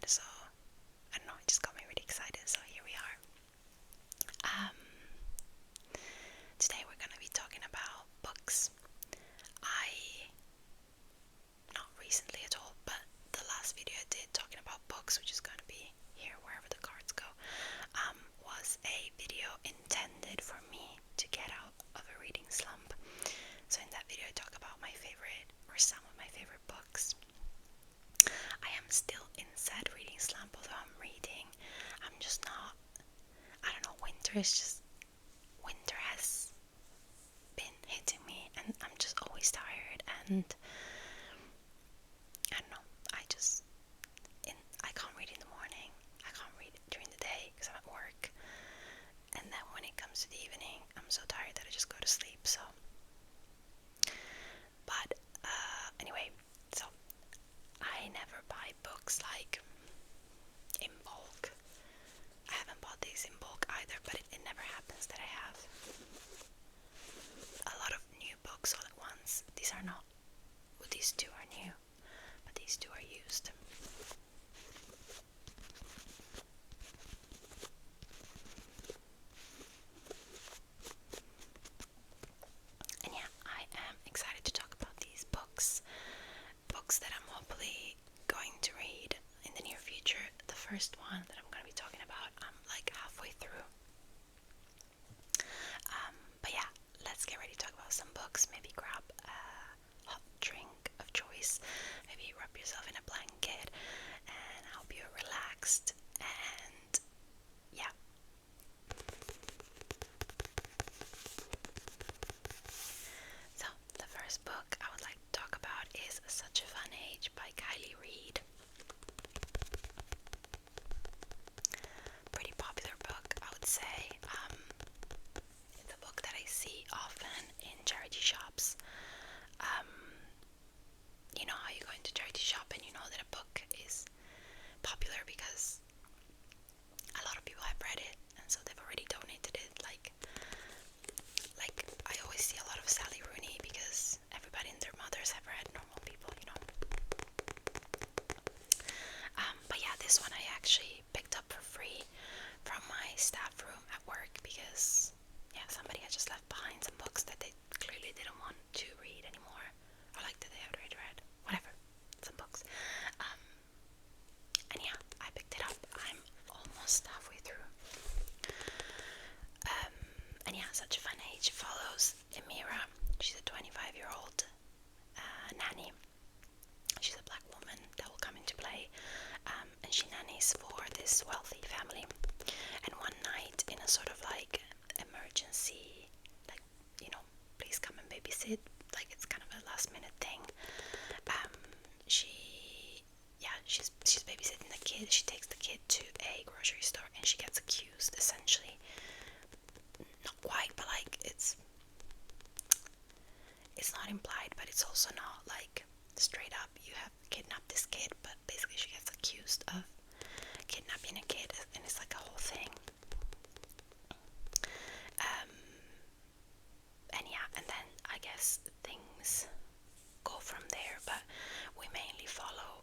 read, so I don't know, it just got me really excited, so here we are. Today we're gonna be talking about books. Not recently at all, but the last video I did talking about books, which is gonna be here wherever the cards go, was a video intended for me to get out of a reading slump. So in that video I talk about my favorite, or some of my favorite books. I am still in said reading slump, although I'm reading. I'm just not, I don't know, winter has been hitting me, and I'm just always tired, and I don't know, I can't read in the morning, I can't read during the day because I'm at work, and then when it comes to the evening, I'm so tired that I just go to sleep, so. But anyway, so I never buy books like in bulk. I haven't bought these in bulk either, but it never happens that I have a lot of new books all at once. These are not, well, these two are new, but these two are used. And yeah, I am excited to talk about these books that I'm hopefully going to read in the near future. The first one that I'm going to be talking about, I'm like halfway through. But yeah, let's get ready to talk about some books. Maybe grab a hot drink of choice, maybe wrap yourself in a blanket, and I hope you're relaxed. And yeah. So the first book I would like to talk about is Such a Fun Age by Kiley, Reid. Pretty popular book, I would say. It's a book that I see often in charity shops. You know how you go into charity shop and you know that a book is popular because a lot of people have read it, and so they've already donated it. Like I always see a lot of Sally Rooney because everybody and their mothers have read Normal People, you know. But yeah, this one I actually picked up for free from my staff room at work because yeah, somebody had just left behind some books that they clearly didn't want to read anymore, or like that they had already read, whatever, some books. And yeah, I picked it up. I'm almost halfway through. And yeah, Such a Fun Age follows Emira. She's a 25-year-old nanny. She's a black woman that will come into play, and she nannies for this wealthy family. And one night, in a sort of like emergency, like, you know, please come and babysit, like it's kind of a last minute thing, she's babysitting the kid. She takes the kid to a grocery store and she gets accused, essentially. Not quite, but like it's not implied, but it's also not like straight up you have kidnapped this kid, but basically she gets accused of kidnapping a kid, and it's like a whole thing. And yeah, and then I guess things go from there, but we mainly follow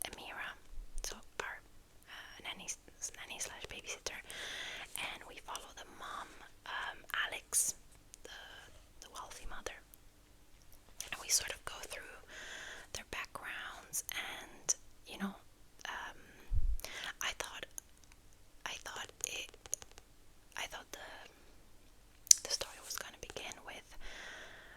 Emira, so our nanny slash babysitter, and we follow the mom, Alex, the wealthy mother, and we sort of go through their backgrounds, and you know, I thought the story was going to begin with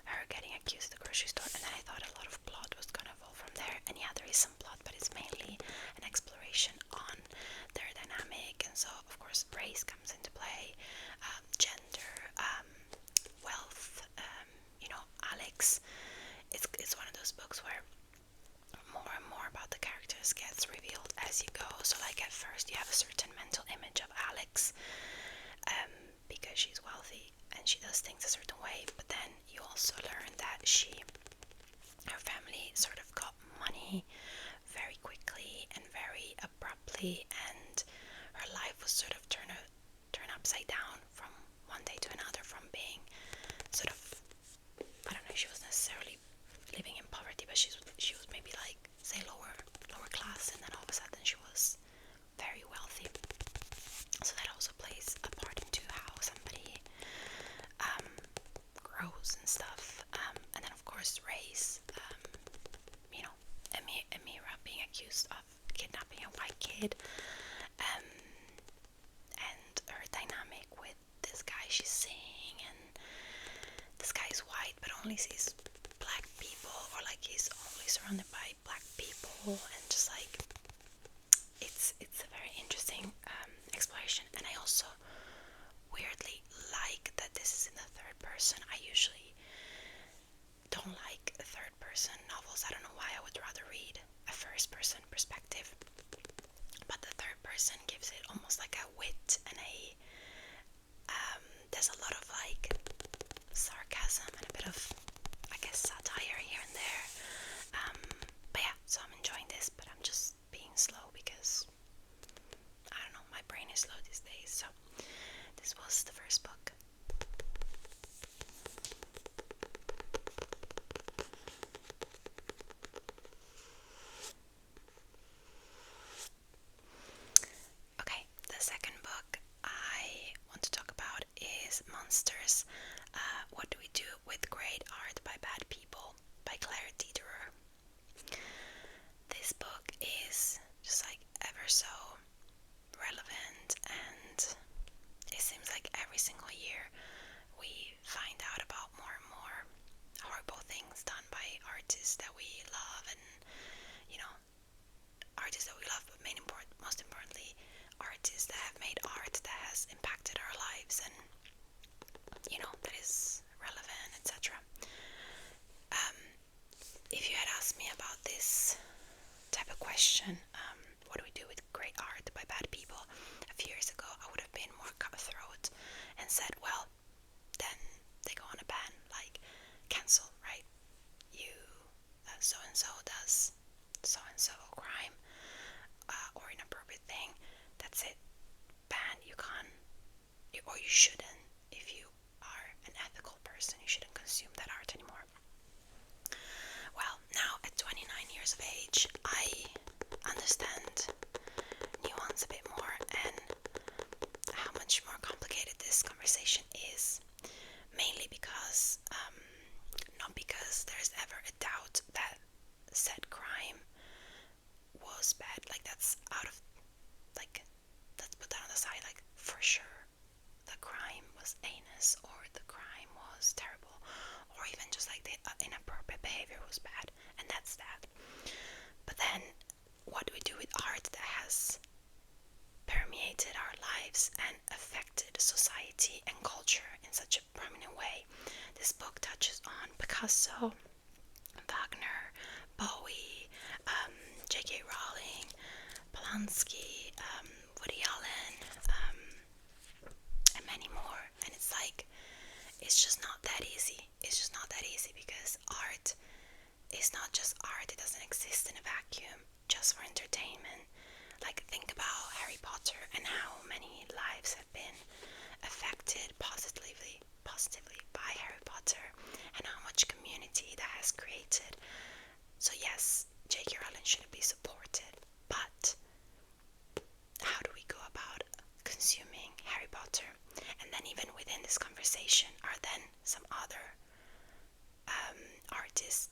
her getting accused at the grocery store, and then I thought a lot of plot was going to evolve from there. And yeah, there is some plot, but it's mainly an exploration on their dynamic, and so of course race comes into play, gender, wealth. You know, Alex. It's one of those books where more and more about the characters gets revealed as you go. So like at first you have a certain mental image of Alex, because she's wealthy and she does things a certain way, but then you also learn that her family sort of got money very quickly and very abruptly, and her life was sort of turned upside down from one day to another, from being sort of, I don't know, she was necessarily living in poverty, but she was maybe like, say, lower is, Amira being accused of kidnapping a white kid, and her dynamic with this guy she's seeing, and this guy is white but only sees black people, or like he's only surrounded by black people, and just like it's a very interesting exploration. And I also weirdly like that this is in the third person. I usually don't like third person novels. I don't know why. I would rather read a first person perspective, but the third person gives it almost like a wit and there's a lot of like sarcasm and a bit of, I guess, satire here and there. But yeah, so I'm enjoying this, but I'm just being slow because I don't know, my brain is slow these days. So this was the first book. Okay, the second book I want to talk about is Monsters. What Do We Do with Great Art by Bad People by Dederer. This book is just like ever so relevant, and it seems like every single year we find out about more and more horrible things done by artists that we love, and artists that we love, but most importantly, artists that have made art that has impacted our lives and that is relevant, etc. If you had asked me about this type of question, what do we do with great art by bad people, a few years ago, I would have been more cutthroat and said, well, then they go on a ban, like cancel, right? You so and so does so and so crime or inappropriate thing, that's it, ban. You can't, or you shouldn't. If you are an ethical person, you shouldn't consume that art anymore. Well, now at 29 years of age, I understand nuance a bit more and how much more complicated this conversation is, mainly because not because there's ever a doubt that said crime was bad, like that's out of, like, let's put that on the side, like for sure the crime was heinous, or the crime was terrible, or even just like the inappropriate behavior was bad, and that's that. But then what do we do with art that has permeated our lives and affected society and culture in such a prominent way? This book touches on Picasso, Wagner, Bowie, J.K. Rowling, Polanski, Woody Allen, and many more. And it's like, it's just not that easy. It's just not that easy, because art is not just art. It doesn't exist in a vacuum just for entertainment. Like, think about Harry Potter and how many lives have been affected positively by Harry Potter, and how much community that has created. So yes, J.K. Rowling shouldn't be supported, but how do we go about consuming Harry Potter? And then even within this conversation are then some other artists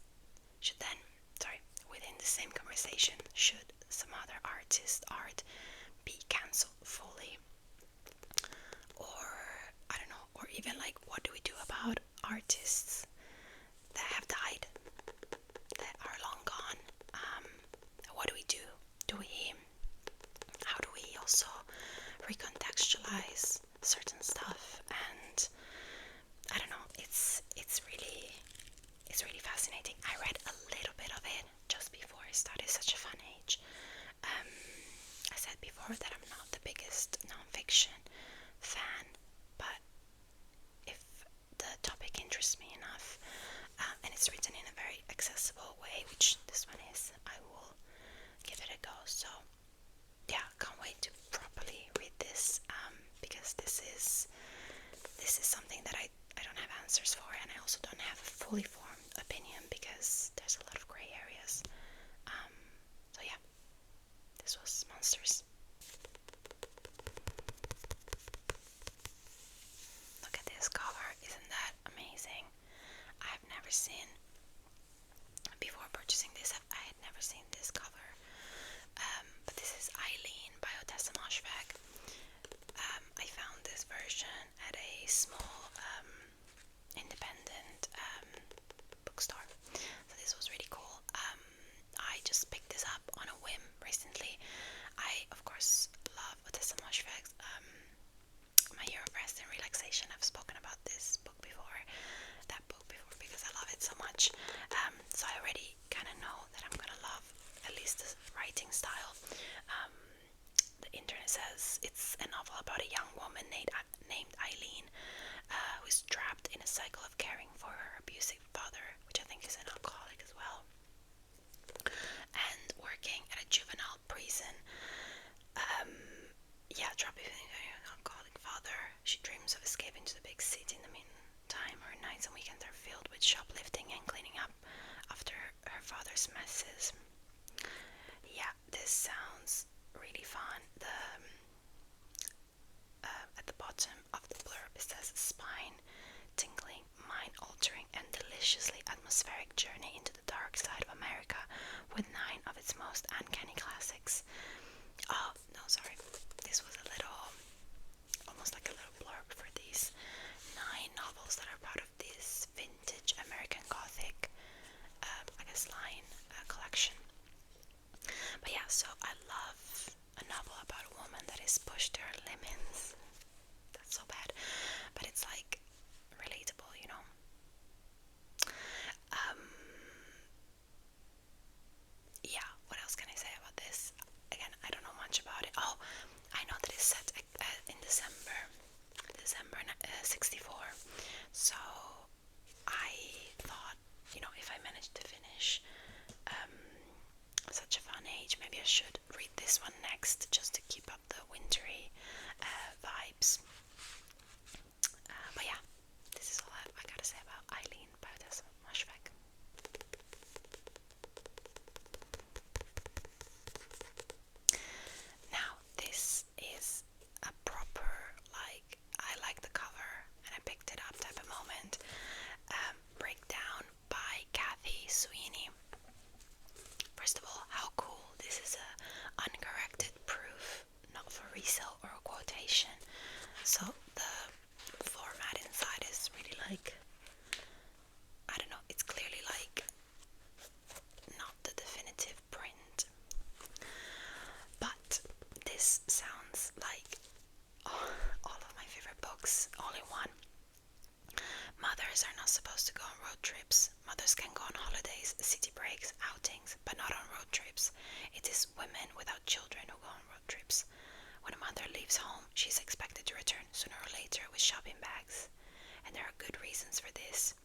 within the same conversation, should some other artist art be cancelled fully? Or, I don't know, or even like, what do we do about artists that have died, that are long gone? What do we do? How do we also recontextualize certain stuff? And I don't know, it's really fascinating. I read a little bit of it just before I started Such a Fun Age. I said before that I'm not the biggest non-fiction fan, but if the topic interests me enough, and it's written in a very accessible way, which this one is, I will give it a go. So yeah, can't wait to properly read this, because this is something that I don't have answers for, and I also don't have a fully formed opinion because there's a lot of grey areas. So yeah, this was Monsters. Look at this cover, isn't that amazing? I've never seen conversation. I've spoken about that book before, because I love it so much. So I already kind of know that I'm gonna love at least the writing style. The internet says it's a novel about a young woman named Eileen, who is trapped in a cycle of caring for her abusive father, which I think is an alcoholic as well, and working at a juvenile prison. Trapped in an alcoholic father. She dreams of escaping to the big city. In the meantime, her nights and weekends are filled with shoplifting and cleaning up after her father's messes. Yeah, this sounds really fun. At the bottom of the blurb it says spine-tingling, mind-altering, and deliciously atmospheric journey into the dark side of America with 9 of its most uncanny classics. Oh, no, sorry. This was almost like a little blurb for these 9 novels that are part of this vintage American Gothic, line collection. But yeah, so I love a novel about a woman that is pushed to her limits. That's so bad, but it's like relatable, you know. Yeah, what else can I say about this? Again, I don't know much about it. Oh, I know that it's set in December 64. So I thought, you know, if I managed to finish Such a Fun Age, maybe I should read this one next, just to keep up the wintry vibes. But yeah, this is all I gotta say about Eileen by Otessa Moshfegh. Now, this is a proper, I like the cover and I picked it up type of moment. Breakdown by Cathy, Sweeney. First of all, how cool. This is a uncorrected proof, not for resale or a quotation. So the format inside is really I don't know, it's clearly not the definitive print. But this sounds like all of my favorite books all in one. Mothers are not supposed to go on road trips. Mothers can go on holidays, city breaks, outings, but not on road trips. It is women without children who go on road trips. When a mother leaves home, she is expected to return sooner or later with shopping bags. And there are good reasons for this.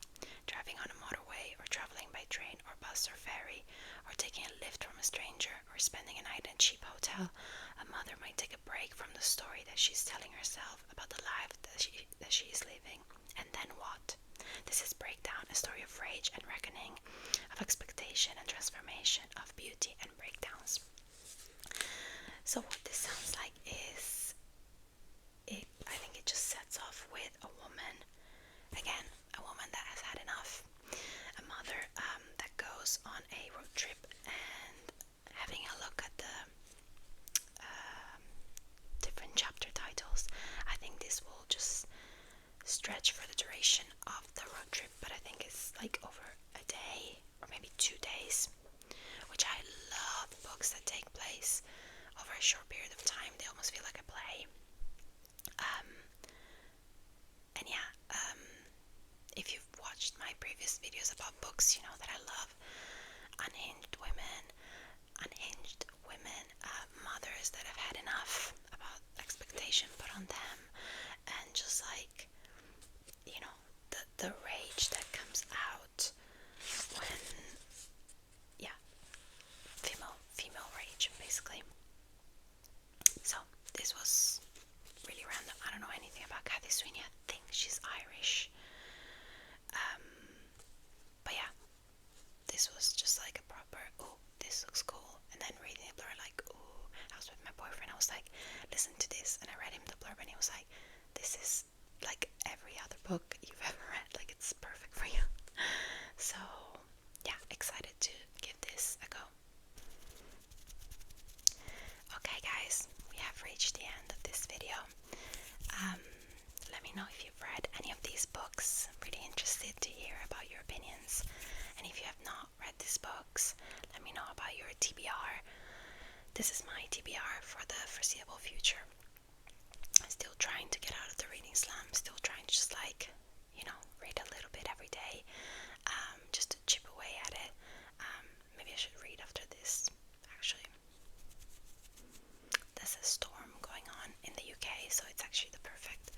Driving on a motorway, or traveling by train or bus or ferry, or taking a lift from a stranger, or spending a night in a cheap hotel, a mother might take a break from the story that she's telling herself about the life that she is living. And then what? This is Breakdown, a story of rage and reckoning, of expectation and transformation, of beauty and breakdowns. So what this sounds like is, I think it just sets off with a woman, again, a woman that has had enough, a mother that goes on a road trip, and having a look at the different chapter titles, I think this will just stretch for the duration of the road trip, but I think it's over a day or maybe 2 days, which I love books that take place over a short period of time. They almost feel like a play. And yeah, if you've watched my previous videos about books, you know that I love unhinged women, mothers that have had enough about expectation put on them, and just you know, the rage that comes out when, yeah, female rage, basically. So this was really random. I don't know anything about Cathy Sweeney. I think she's Irish. But yeah, this was just a proper, oh, this looks cool. And then reading the blurb, oh, I was with my boyfriend. I was like, listen to this. And I read him the blurb and he was like, this is like every other book you've ever read. It's perfect for you. So yeah, excited to give this a go. Okay guys, we have reached the end of this video. Let me know if you've read any of these books. I'm really interested to hear about your opinions. And if you have not read these books, let me know about your TBR. This is my TBR for the foreseeable future. still trying to get out of the reading slump, still trying to just like, read a little bit every day, just to chip away at it. Maybe I should read after this, actually. There's a storm going on in the UK, so it's actually the perfect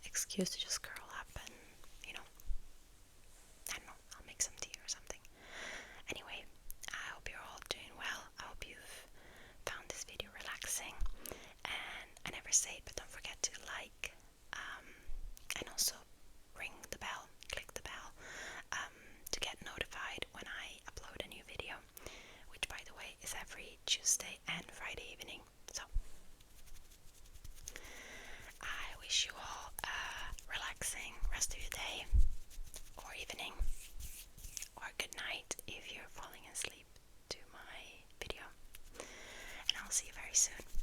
excuse to just curl up and, I don't know, I'll make some tea or something. Anyway, I hope you're all doing well. I hope you've found this video relaxing. And I never say it, but don't forget to like, and also ring the bell, click the bell, to get notified when I upload a new video, which by the way is every Tuesday and Friday evening. So I wish you all a relaxing rest of your day or evening or good night if you're falling asleep to my video, and I'll see you very soon.